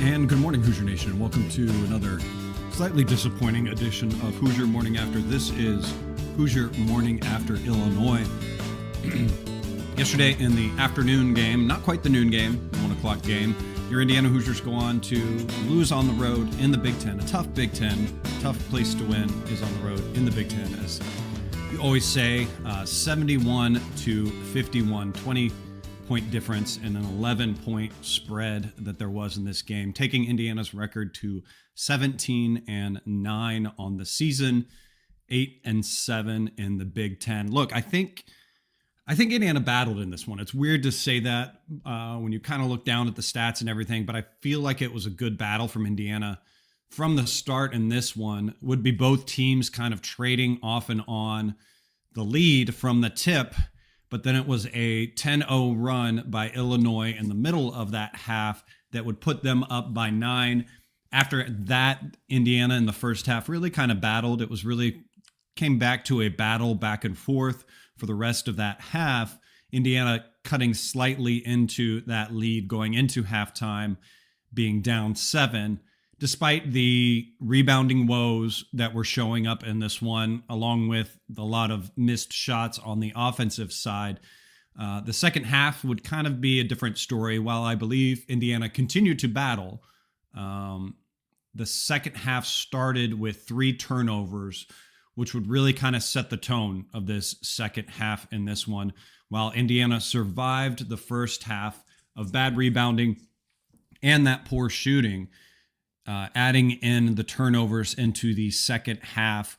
And good morning, Hoosier Nation, and welcome to another slightly disappointing edition of Hoosier Morning After. This is Hoosier Morning After Illinois. Yesterday in the afternoon game, not quite the noon game, the 1 o'clock game, your Indiana Hoosiers go on to lose on the road in the Big Ten. A tough Big Ten, tough place to win is on the road in the Big Ten, as you always say, 71 to 51, 20-point difference and an 11-point spread that there was in this game, taking Indiana's record to 17-9 on the season, 8-7 in the Big Ten. Look, I think Indiana battled in this one. It's weird to say that when you kind of look down at the stats and everything, but I feel like it was a good battle from Indiana from the start in this one. Would be both teams kind of trading off and on the lead from the tip, but then it was a 10-0 run by Illinois in the middle of that half that would put them up by 9. After that, Indiana in the first half really kind of battled. It was really came back to a battle back and forth for the rest of that half. Indiana cutting slightly into that lead going into halftime, being down 7, despite the rebounding woes that were showing up in this one, along with a lot of missed shots on the offensive side. The second half would kind of be a different story. While I believe Indiana continued to battle, the second half started with 3 turnovers, which would really kind of set the tone of this second half in this one. While Indiana survived the first half of bad rebounding and that poor shooting, adding in the turnovers into the second half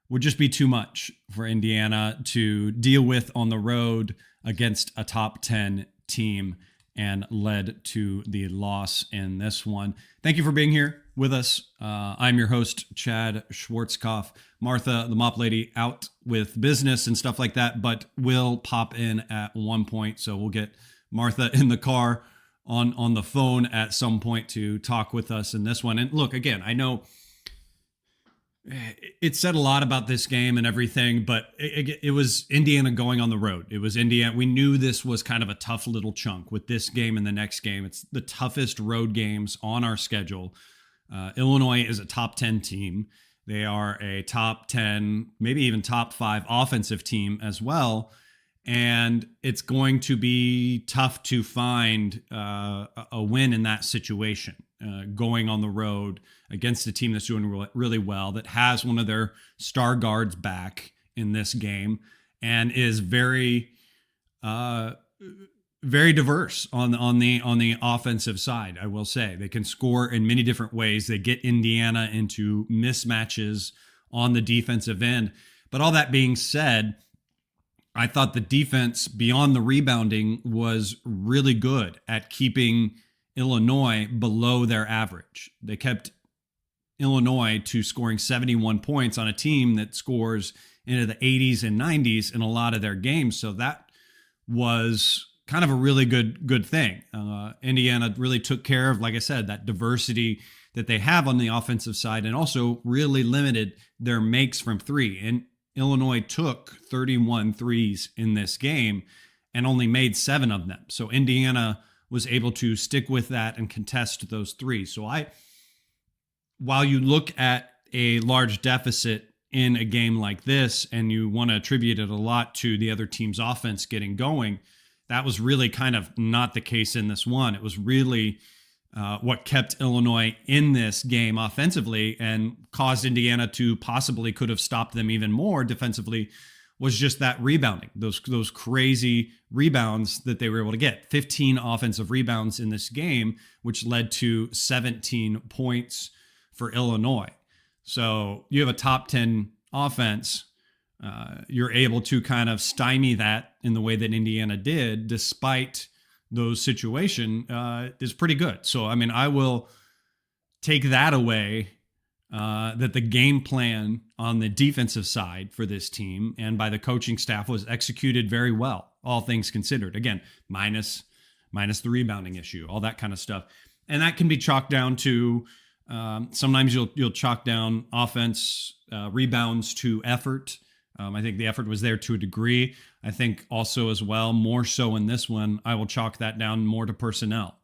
would just be too much for Indiana to deal with on the road against a top 10 team, and led to the loss in this one. Thank you for being here with us. I'm your host, Chad Schwartzkopf. Martha, the mop lady, out with business and stuff like that, but will pop in at one point. So we'll get Martha in the car on the phone at some point to talk with us in this one. And look, again, I know it said a lot about this game and everything, but it was Indiana going on the road. It was Indiana. We knew this was kind of a tough little chunk with this game and the next game. It's the toughest road games on our schedule. Illinois is a top 10 team. They are a top 10, maybe even top 5 offensive team as well. And it's going to be tough to find a win in that situation, going on the road against a team that's doing really well, that has one of their star guards back in this game, and is very, very diverse on the offensive side. I will say they can score in many different ways. They get Indiana into mismatches on the defensive end. But all that being said, I thought the defense beyond the rebounding was really good at keeping Illinois below their average. They kept Illinois to scoring 71 points on a team that scores into the 80s and 90s in a lot of their games. So that was kind of a really good thing. Indiana really took care of, like I said, that diversity that they have on the offensive side, and also really limited their makes from 3. And Illinois took 31 threes in this game and only made 7 of them. So Indiana was able to stick with that and contest those threes. So while you look at a large deficit in a game like this, and you want to attribute it a lot to the other team's offense getting going, that was really kind of not the case in this one. It was really what kept Illinois in this game offensively and caused Indiana to possibly could have stopped them even more defensively, was just that rebounding, those crazy rebounds that they were able to get. 15 offensive rebounds in this game, which led to 17 points for Illinois. So you have a top 10 offense. You're able to kind of stymie that in the way that Indiana did, despite those situation, is pretty good. So, I mean, I will take that away, that the game plan on the defensive side for this team and by the coaching staff was executed very well, all things considered. Again, minus the rebounding issue, all that kind of stuff. And that can be chalked down to, sometimes you'll chalk down offense rebounds to effort. I think the effort was there to a degree. I think also as well, more so in this one, I will chalk that down more to personnel.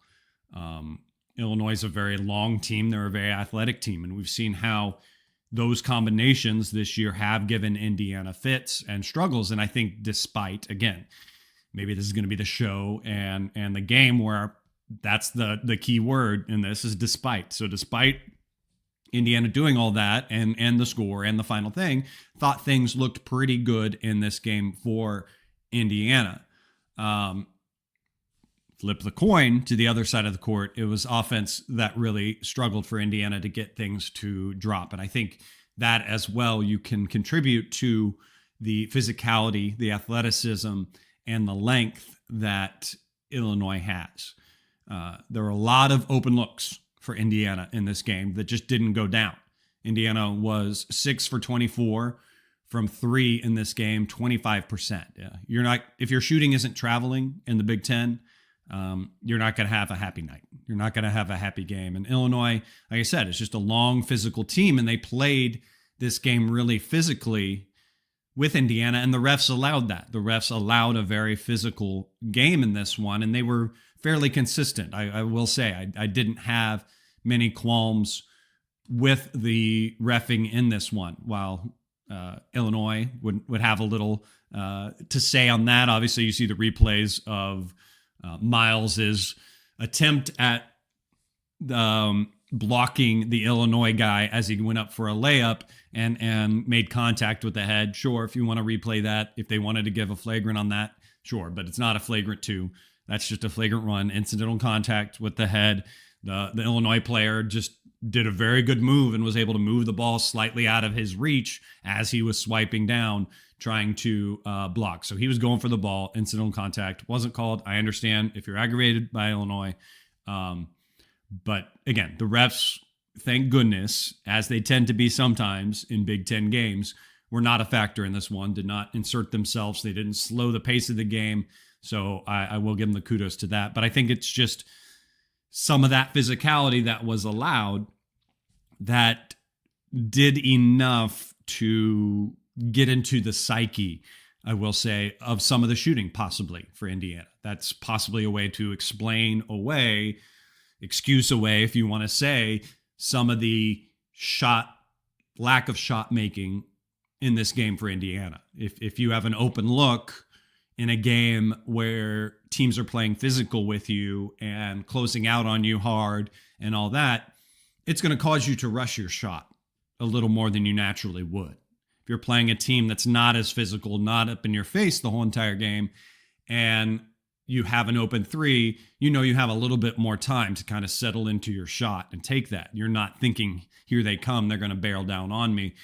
Illinois is a very long team. They're a very athletic team. And we've seen how those combinations this year have given Indiana fits and struggles. And I think despite, again, maybe this is going to be the show and the game where that's the key word in this is despite. So despite Indiana doing all that and the score and the final thing, thought things looked pretty good in this game for Indiana. Flip the coin to the other side of the court. It was offense that really struggled for Indiana to get things to drop. And I think that as well, you can contribute to the physicality, the athleticism, and the length that Illinois has. There were a lot of open looks for Indiana in this game that just didn't go down. Indiana was 6 for 24 from 3 in this game, 25%. Yeah. If your shooting isn't traveling in the Big Ten, you're not going to have a happy night. You're not going to have a happy game. And Illinois, like I said, it's just a long physical team, and they played this game really physically with Indiana, and the refs allowed that. The refs allowed a very physical game in this one, and they were fairly consistent. I will say I didn't have many qualms with the reffing in this one, while Illinois would have a little to say on that. Obviously, you see the replays of Miles's attempt at blocking the Illinois guy as he went up for a layup and made contact with the head. Sure, if you want to replay that, if they wanted to give a flagrant on that, sure, but it's not a flagrant 2. That's just a flagrant 1, incidental contact with the head. The Illinois player just did a very good move and was able to move the ball slightly out of his reach as he was swiping down, trying to block. So he was going for the ball. Incidental contact wasn't called. I understand if you're aggravated by Illinois. But again, the refs, thank goodness, as they tend to be sometimes in Big Ten games, were not a factor in this one, did not insert themselves. They didn't slow the pace of the game. So I will give them the kudos to that. But I think it's just some of that physicality that was allowed that did enough to get into the psyche, I will say, of some of the shooting possibly for Indiana. That's possibly a way to excuse away, if you want to say, some of the lack of shot making in this game for Indiana. If you have an open look in a game where teams are playing physical with you and closing out on you hard and all that, it's going to cause you to rush your shot a little more than you naturally would. If you're playing a team that's not as physical, not up in your face the whole entire game, and you have an open 3, you have a little bit more time to kind of settle into your shot and take that. You're not thinking, here they come, they're going to barrel down on me.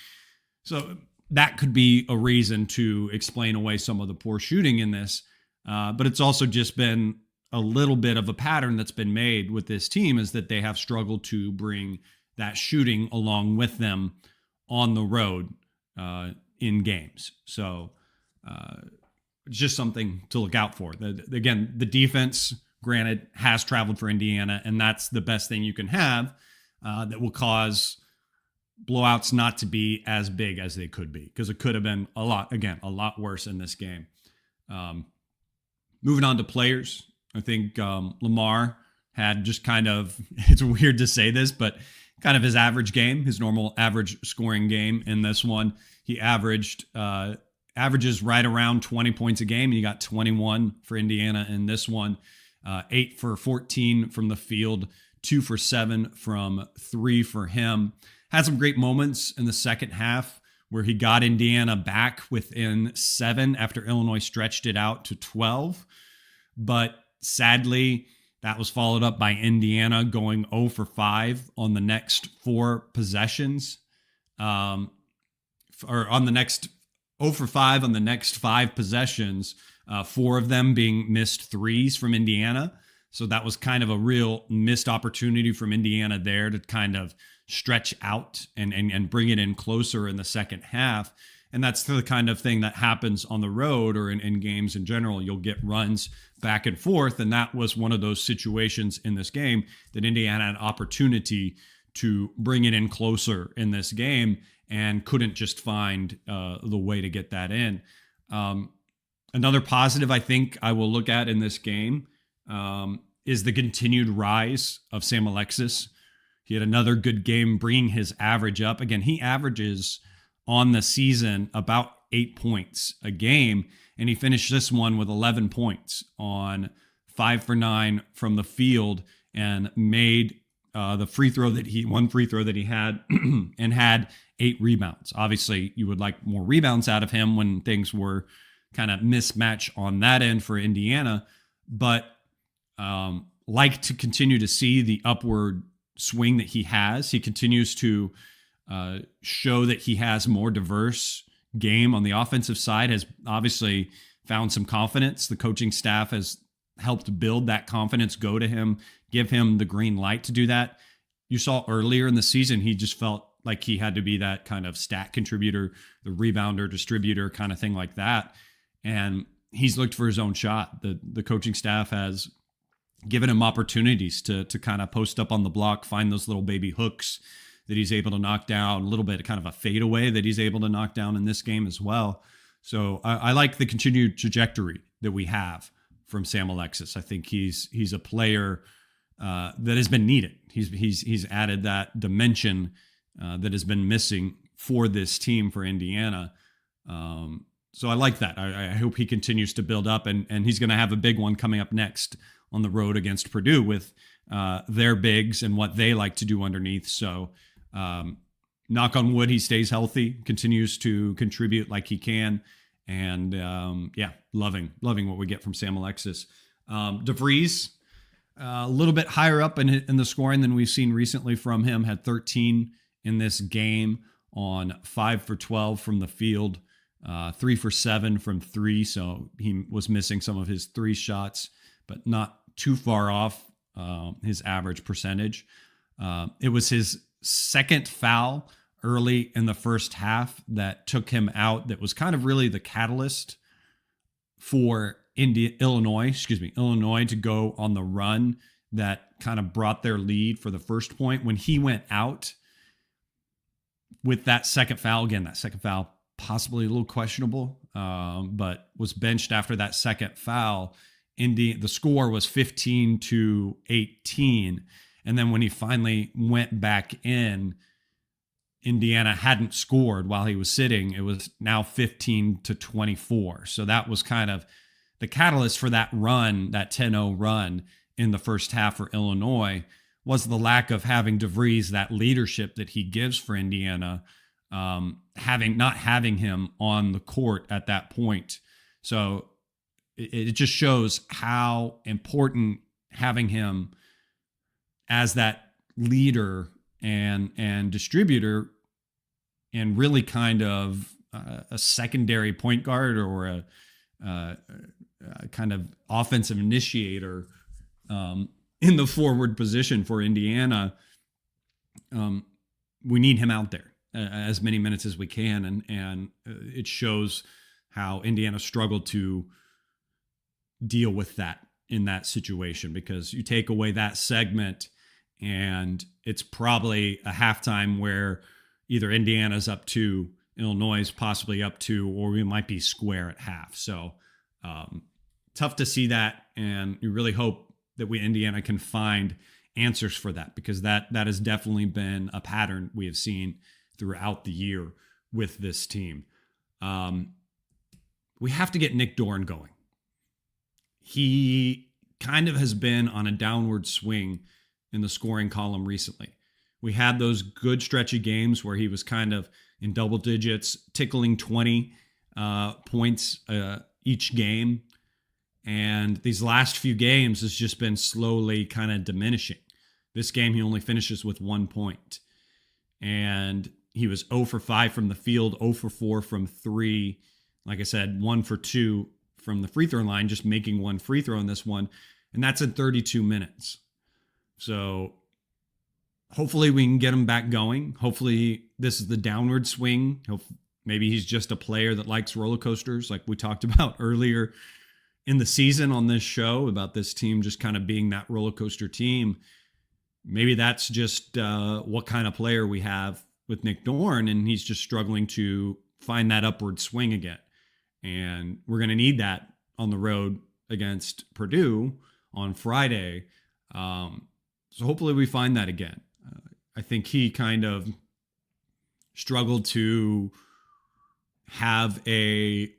So that could be a reason to explain away some of the poor shooting in this. But it's also just been a little bit of a pattern that's been made with this team, is that they have struggled to bring that shooting along with them on the road in games. So just something to look out for. Again, the defense, granted, has traveled for Indiana, and that's the best thing you can have that will cause blowouts not to be as big as they could be, because it could have been a lot worse in this game. Moving on to players, I think Lamar had just kind of, it's weird to say this, but kind of his average game, his normal average scoring game in this one. He averages right around 20 points a game, and he got 21 for Indiana in this one. 8 for 14 from the field, 2 for 7 from 3 for him. Had some great moments in the second half where he got Indiana back within 7 after Illinois stretched it out to 12. But sadly, that was followed up by Indiana going 0 for 5 on the next 4 possessions. Or on the next 0 for 5 on the next 5 possessions, 4 of them being missed threes from Indiana. So that was kind of a real missed opportunity from Indiana there to kind of stretch out and bring it in closer in the second half. And that's the kind of thing that happens on the road or in games in general. You'll get runs back and forth. And that was one of those situations in this game that Indiana had an opportunity to bring it in closer in this game and couldn't just find the way to get that in. Another positive I think I will look at in this game is the continued rise of Sam Alexis. He had another good game, bringing his average up. Again, he averages on the season about 8 points a game, and he finished this one with 11 points on 5 for 9 from the field, and made one free throw that he had, and had 8 rebounds. Obviously, you would like more rebounds out of him when things were kind of mismatch on that end for Indiana, but like to continue to see the upward swing that he has. He continues to show that he has more diverse game on the offensive side, has obviously found some confidence. The coaching staff has helped build that confidence, go to him, give him the green light to do that. You saw earlier in the season, he just felt like he had to be that kind of stat contributor, the rebounder, distributor kind of thing like that. And he's looked for his own shot. The coaching staff has given him opportunities to kind of post up on the block, find those little baby hooks that he's able to knock down, a little bit of kind of a fadeaway that he's able to knock down in this game as well. So I like the continued trajectory that we have from Sam Alexis. I think he's a player that has been needed. He's added that dimension that has been missing for this team, for Indiana. So I like that. I hope he continues to build up, and he's going to have a big one coming up next on the road against Purdue with their bigs and what they like to do underneath. So knock on wood, he stays healthy, continues to contribute like he can. And loving what we get from Sam Alexis. DeVries, a little bit higher up in the scoring than we've seen recently from him, had 13 in this game on 5 for 12 from the field, 3 for 7 from 3. So he was missing some of his 3 shots, but not too far off his average percentage. It was his second foul early in the first half that took him out, that was kind of really the catalyst for Illinois to go on the run that kind of brought their lead for the first point. When he went out with that second foul, possibly a little questionable, but was benched after that second foul. The score was 15-18. And then when he finally went back in, Indiana hadn't scored while he was sitting. It was now 15-24. So that was kind of the catalyst for that run, that 10-0 run in the first half for Illinois, was the lack of having DeVries, that leadership that he gives for Indiana, not having him on the court at that point. So it just shows how important having him as that leader and distributor, and really kind of a secondary point guard, or a kind of offensive initiator in the forward position for Indiana. We need him out there as many minutes as we can, and it shows how Indiana struggled to deal with that in that situation, because you take away that segment and it's probably a halftime where either Indiana's up 2, Illinois is possibly up 2, or we might be square at half. So tough to see that, and you really hope that Indiana can find answers for that, because that has definitely been a pattern we have seen throughout the year with this team. We have to get Nick Dorn going. He kind of has been on a downward swing in the scoring column recently. We had those good stretchy games where he was kind of in double digits, tickling 20 points each game. And these last few games has just been slowly kind of diminishing. This game, he only finishes with 1 point. And he was 0 for 5 from the field, 0 for 4 from 3. Like I said, 1 for 2 from the free throw line, just making 1 free throw in this one. And that's in 32 minutes. So hopefully we can get him back going. Hopefully this is the downward swing. Maybe he's just a player that likes roller coasters, like we talked about earlier in the season on this show, about this team just kind of being that roller coaster team. Maybe that's just what kind of player we have with Nick Dorn, and he's just struggling to find that upward swing again. And we're going to need that on the road against Purdue on Friday. So hopefully we find that again. I think he kind of struggled to have a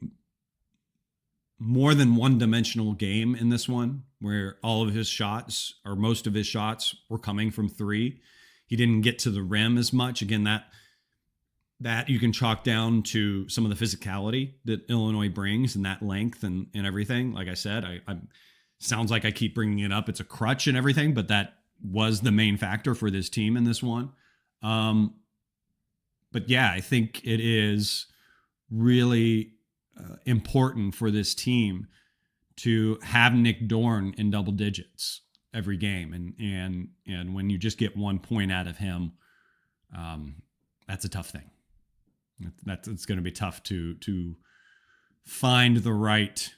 more than one-dimensional game in this one, where all of his shots, or most of his shots, were coming from three. He didn't get to the rim as much. Again, that you can chalk down to some of the physicality that Illinois brings, and that length and everything. Like I said, I sounds like I keep bringing it up. It's a crutch and everything, but that was the main factor for this team in this one. But yeah, I think it is really important for this team to have Nick Dorn in double digits every game, and when you just get 1 point out of him, that's a tough thing. It's going to be tough to find the right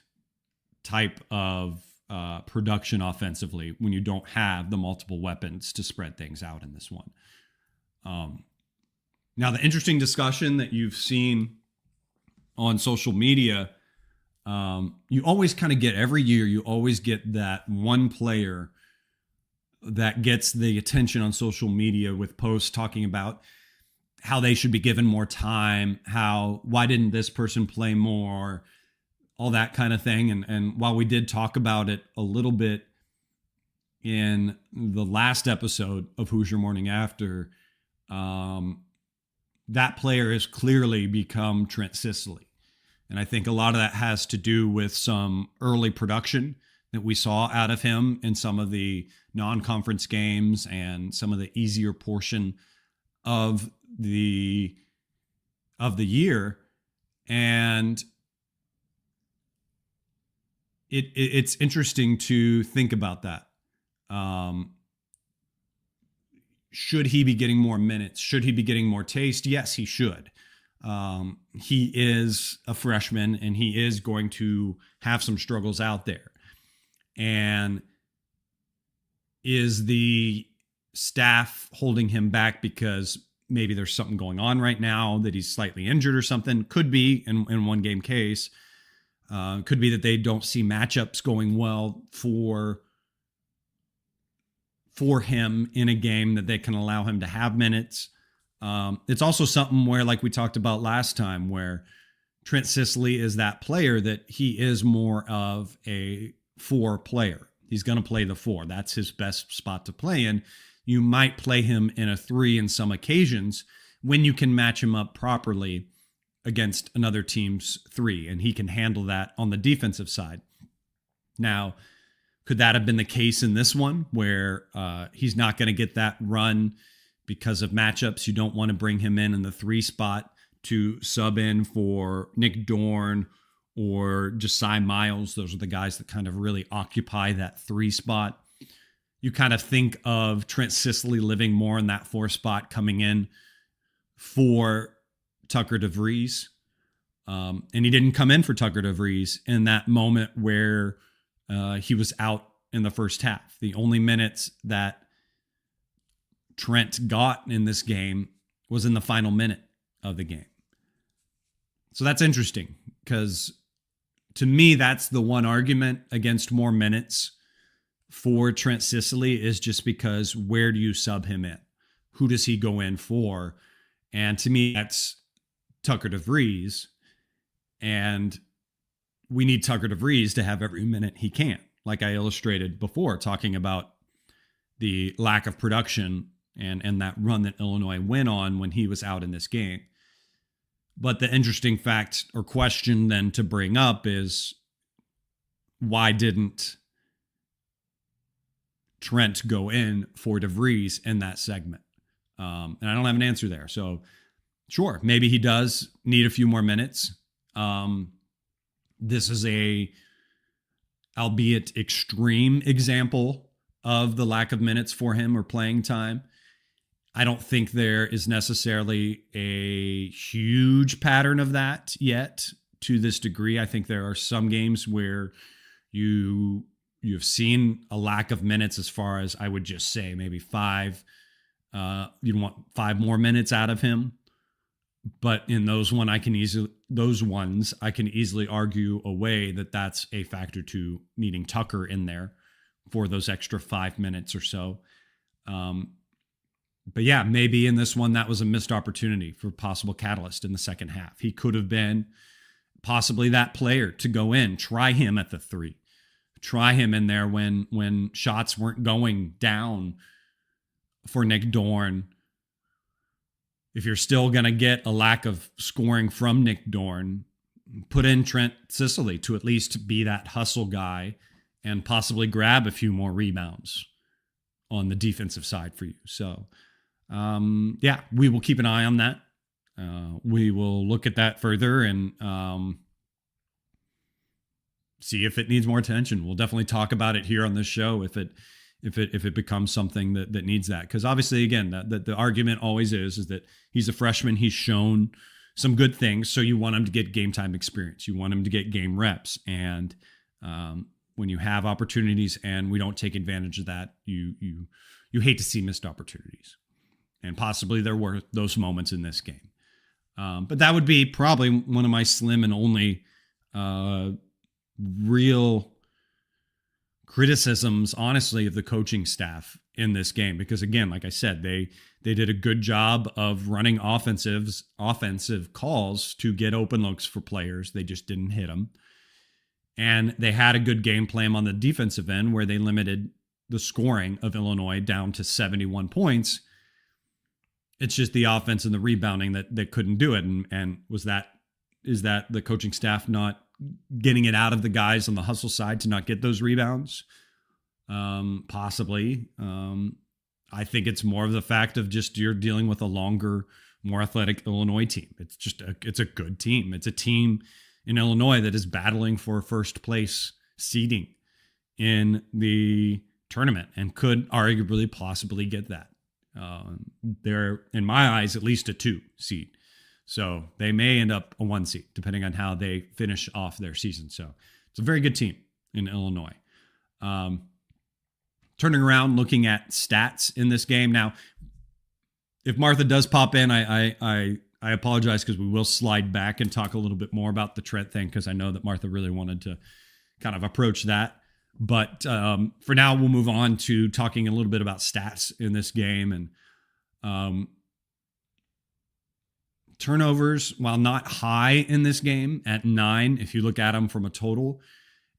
type of production offensively when you don't have the multiple weapons to spread things out in this one. Now, the interesting discussion that you've seen on social media, you always kind of get every year, you always get that one player that gets the attention on social media with posts talking about how they should be given more time, why didn't this person play more, all that kind of thing. And while we did talk about it a little bit in the last episode of Hoosier Morning After, that player has clearly become Trent Sicily. And I think a lot of that has to do with some early production that we saw out of him in some of the non-conference games and some of the easier portion of the year. And it's interesting to think about that. Should he be getting more minutes? Should he be getting more taste? Yes, he should. He is a freshman, and he is going to have some struggles out there. And is the staff holding him back because maybe there's something going on right now, that he's slightly injured or something? Could be in one game case. Could be that they don't see matchups going well for him in a game that they can allow him to have minutes. It's also something where, like we talked about last time, where Trent Sicily is that player that he is more of a 4 player. He's going to play the 4. That's his best spot to play in. You might play him in a 3 in some occasions when you can match him up properly against another team's 3, and he can handle that on the defensive side. Now, could that have been the case in this one, where he's not going to get that run because of matchups? You don't want to bring him in the 3 spot to sub in for Nick Dorn or Josiah Miles. Those are the guys that kind of really occupy that 3 spot. You kind of think of Trent Sicily living more in that 4 spot, coming in for Tucker DeVries. And he didn't come in for Tucker DeVries in that moment where he was out in the first half. The only minutes that Trent got in this game was in the final minute of the game. So that's interesting, because to me, that's the one argument against more minutes for Trent Sicily, is just because where do you sub him in? Who does he go in for? And to me, that's Tucker DeVries. And we need Tucker DeVries to have every minute he can, like I illustrated before, talking about the lack of production and that run that Illinois went on when he was out in this game. But the interesting fact or question then to bring up is, why didn't Trent go in for DeVries in that segment? And I don't have an answer there. So sure, maybe he does need a few more minutes. This is a, albeit extreme, example of the lack of minutes for him or playing time. I don't think there is necessarily a huge pattern of that yet to this degree. I think there are some games where you've seen a lack of minutes, as far as, I would just say, maybe 5. You'd want 5 more minutes out of him. But in those ones, I can easily argue away that that's a factor to needing Tucker in there, for those extra 5 minutes or so. But yeah, maybe in this one, that was a missed opportunity for possible catalyst in the second half. He could have been possibly that player to go in, try him at the 3, try him in there when shots weren't going down for Nick Dorn. If you're still going to get a lack of scoring from Nick Dorn, put in Trent Sicily to at least be that hustle guy and possibly grab a few more rebounds on the defensive side for you. So, yeah, we will keep an eye on that. We will look at that further and see if it needs more attention. We'll definitely talk about it here on this show if it becomes something that needs that. Because obviously, again, the argument always is that he's a freshman. He's shown some good things, so you want him to get game time experience. You want him to get game reps. And when you have opportunities and we don't take advantage of that, you hate to see missed opportunities. And possibly there were those moments in this game. But that would be probably one of my slim and only real criticisms, honestly, of the coaching staff in this game. Because again, like I said, they did a good job of running offensive calls to get open looks for players. They just didn't hit them. And they had a good game plan on the defensive end where they limited the scoring of Illinois down to 71 points. It's just the offense and the rebounding that couldn't do it. And is that the coaching staff not getting it out of the guys on the hustle side to not get those rebounds? Possibly. I think it's more of the fact of just you're dealing with a longer, more athletic Illinois team. It's a good team. It's a team in Illinois that is battling for first place seeding in the tournament and could arguably possibly get that. They're, in my eyes, at least a 2 seed. So they may end up a 1 seed, depending on how they finish off their season. So it's a very good team in Illinois. Turning around, looking at stats in this game. Now, if Martha does pop in, I apologize because we will slide back and talk a little bit more about the Trent thing because I know that Martha really wanted to kind of approach that. But for now, we'll move on to talking a little bit about stats in this game. And turnovers, while not high in this game at 9, if you look at them from a total,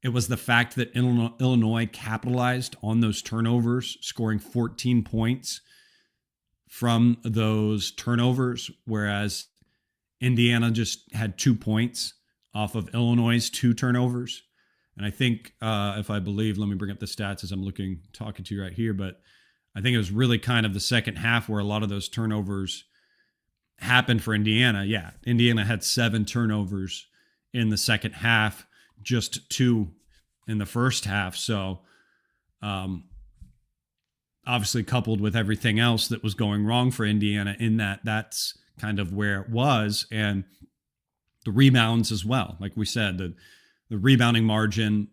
it was the fact that Illinois capitalized on those turnovers, scoring 14 points from those turnovers, whereas Indiana just had 2 points off of Illinois' 2 turnovers. And I think, if I believe, let me bring up the stats as I'm talking to you right here, but I think it was really kind of the second half where a lot of those turnovers happened for Indiana. Yeah, Indiana had 7 turnovers in the second half, just 2 in the first half. So, obviously coupled with everything else that was going wrong for Indiana in that's kind of where it was. And the rebounds as well. Like we said, the rebounding margin,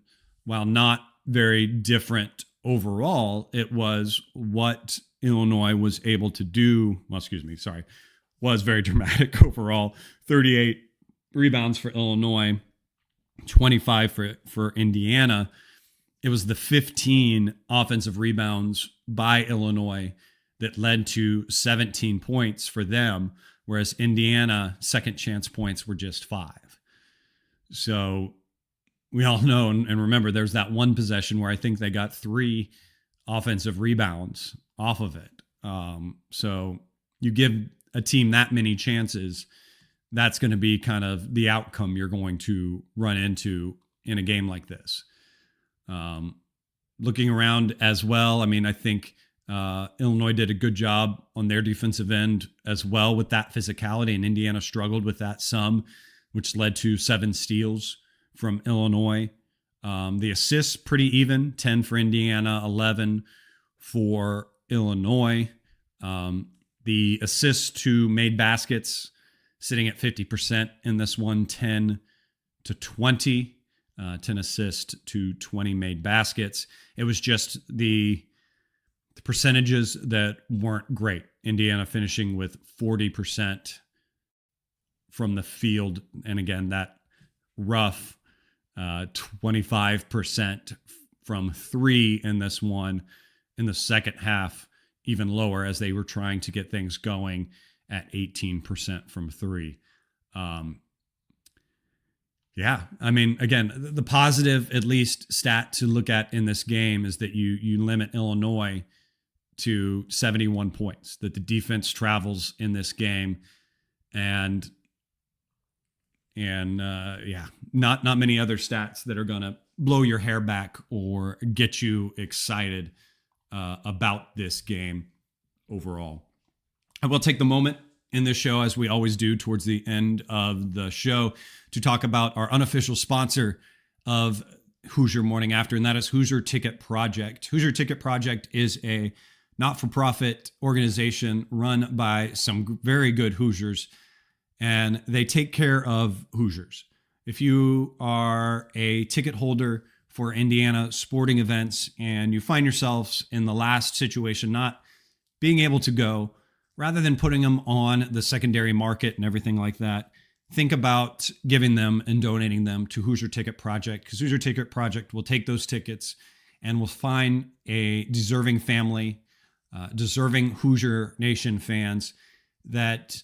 while not very different overall, it was what Illinois was able to do. Was very dramatic overall. 38 rebounds for Illinois, 25 for Indiana. It was the 15 offensive rebounds by Illinois that led to 17 points for them, whereas Indiana second chance points were just 5. So we all know and remember there's that one possession where I think they got 3 offensive rebounds off of it. So you give a team that many chances, that's going to be kind of the outcome you're going to run into in a game like this. Looking around as well, I mean, I think Illinois did a good job on their defensive end as well with that physicality, and Indiana struggled with that some, which led to 7 steals from Illinois. The assists pretty even, 10 for Indiana, 11 for Illinois. The assists to made baskets sitting at 50% in this one, 10 to 20, 10 assists to 20 made baskets. It was just the percentages that weren't great. Indiana finishing with 40% from the field. And again, that rough 25% from 3 in this one. In the second half, even lower, as they were trying to get things going at 18% from 3. Yeah, I mean, again, the positive, at least, stat to look at in this game is that you limit Illinois to 71 points, that the defense travels in this game. And yeah, not many other stats that are going to blow your hair back or get you excited about this game overall. I will take the moment in this show, as we always do towards the end of the show, to talk about our unofficial sponsor of Hoosier Morning After, and that is Hoosier Ticket Project. Hoosier Ticket Project is a not-for-profit organization run by some very good Hoosiers, and they take care of Hoosiers. If you are a ticket holder for Indiana sporting events and you find yourselves in the last situation, not being able to go, rather than putting them on the secondary market and everything like that, think about giving them and donating them to Hoosier Ticket Project, because Hoosier Ticket Project will take those tickets and will find a deserving family, deserving Hoosier Nation fans that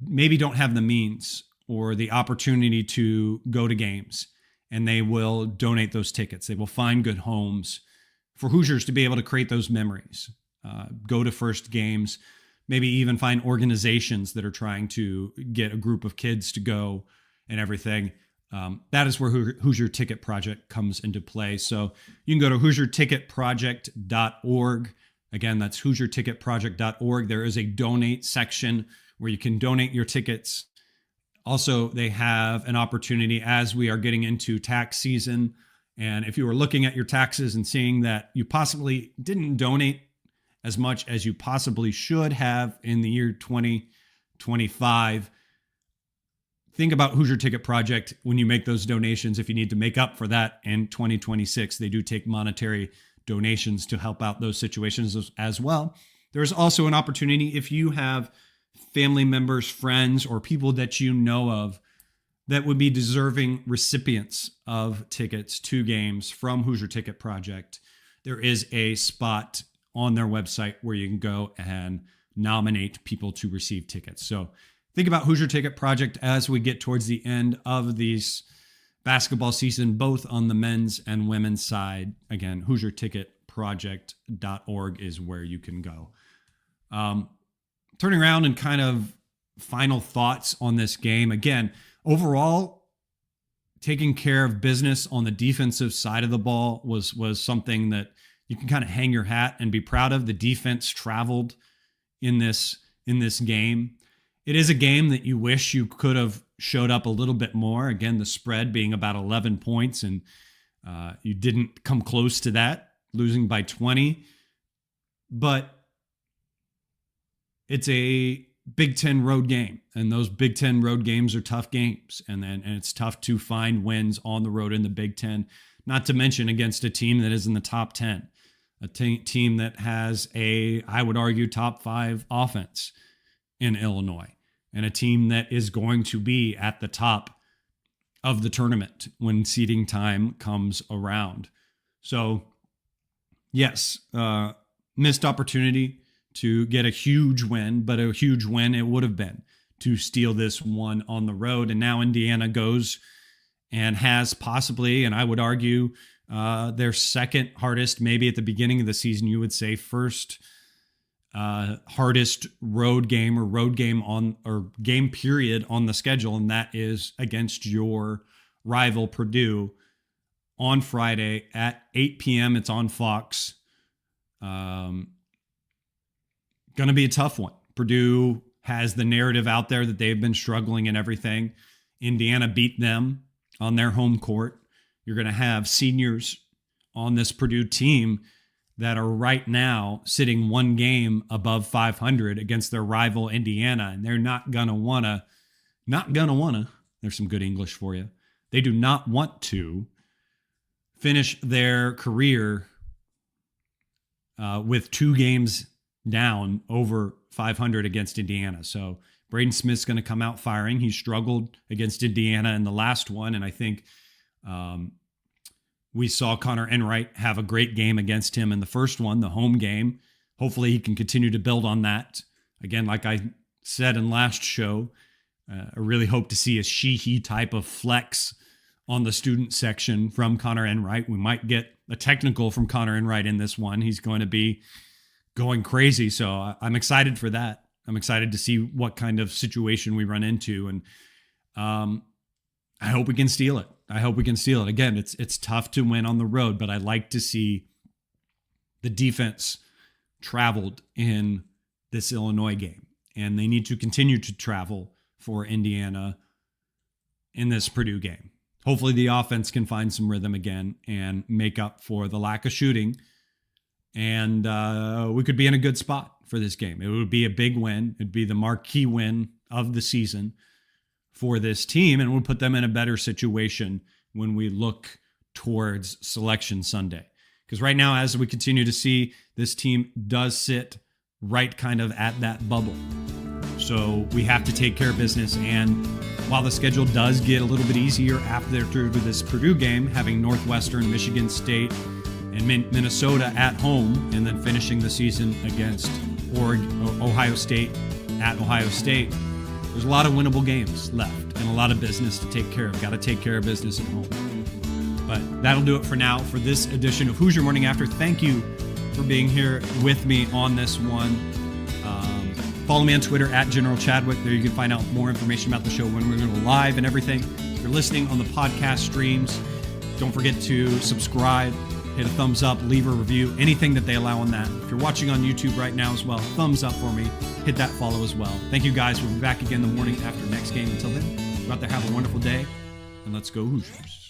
maybe don't have the means or the opportunity to go to games, and they will donate those tickets. They will find good homes for Hoosiers to be able to create those memories, go to first games, maybe even find organizations that are trying to get a group of kids to go and everything. That is where Hoosier Ticket Project comes into play. So you can go to HoosierTicketProject.org. Again, that's HoosierTicketProject.org. There is a donate section where you can donate your tickets. Also, they have an opportunity as we are getting into tax season. And if you are looking at your taxes and seeing that you possibly didn't donate as much as you possibly should have in the year 2025, think about Hoosier Ticket Project when you make those donations. If you need to make up for that in 2026, they do take monetary donations to help out those situations as well. There's also an opportunity if you have family members, friends, or people that you know of that would be deserving recipients of tickets to games from Hoosier Ticket Project. There is a spot on their website where you can go and nominate people to receive tickets. So think about Hoosier Ticket Project as we get towards the end of these basketball season, both on the men's and women's side. Again, HoosierTicketProject.org is where you can go. Turning around and kind of final thoughts on this game. Again, overall, taking care of business on the defensive side of the ball was something that you can kind of hang your hat and be proud of. The defense traveled in this game. It is a game that you wish you could have showed up a little bit more. Again, the spread being about 11 points, and you didn't come close to that, losing by 20. But it's a Big Ten road game, and those Big Ten road games are tough games, and it's tough to find wins on the road in the Big Ten, not to mention against a team that is in the top 10, a team that has I would argue, top 5 offense in Illinois, and a team that is going to be at the top of the tournament when seeding time comes around. So, yes, missed opportunity to get a huge win, but a huge win it would have been to steal this one on the road. And now Indiana goes and has possibly, and I would argue, their second hardest, maybe at the beginning of the season, you would say first hardest road game or game period on the schedule. And that is against your rival Purdue on Friday at 8 p.m. It's on Fox. Going to be a tough one. Purdue has the narrative out there that they've been struggling and everything. Indiana beat them on their home court. You're going to have seniors on this Purdue team that are right now sitting one game above 500 against their rival Indiana, and they're not going to want to, there's some good English for you. They do not want to finish their career with 2 games down over 500 against Indiana. So Braden Smith's going to come out firing. He struggled against Indiana in the last one, and I think We saw Connor Enright have a great game against him in the first one, the home game. Hopefully he can continue to build on that. Again, like I said in last show, I really hope to see a she-he type of flex on the student section from Connor Enright. We might get a technical from Connor Enright in this one. He's going to be going crazy. So I'm excited for that. I'm excited to see what kind of situation we run into. And I hope we can steal it. I hope we can steal it. Again, it's tough to win on the road, but I like to see the defense traveled in this Illinois game. And they need to continue to travel for Indiana in this Purdue game. Hopefully the offense can find some rhythm again and make up for the lack of shooting. And we could be in a good spot for this game. It would be a big win. It'd be the marquee win of the season for this team, and it would put them in a better situation when we look towards Selection Sunday. Because right now, as we continue to see, this team does sit right kind of at that bubble. So we have to take care of business. And while the schedule does get a little bit easier after this Purdue game, having Northwestern, Michigan State, and Minnesota at home, and then finishing the season against Ohio State at Ohio State, there's a lot of winnable games left and a lot of business to take care of. Got to take care of business at home. But that'll do it for now for this edition of Hoosier Morning After. Thank you for being here with me on this one. Follow me on Twitter at General Chadwick. There you can find out more information about the show when we're going to go live and everything. If you're listening on the podcast streams, don't forget to subscribe, hit a thumbs up, leave a review, anything that they allow on that. If you're watching on YouTube right now as well, thumbs up for me. Hit that follow as well. Thank you guys. We'll be back again the morning after next game. Until then, go out there, have a wonderful day, and let's go Hoosiers.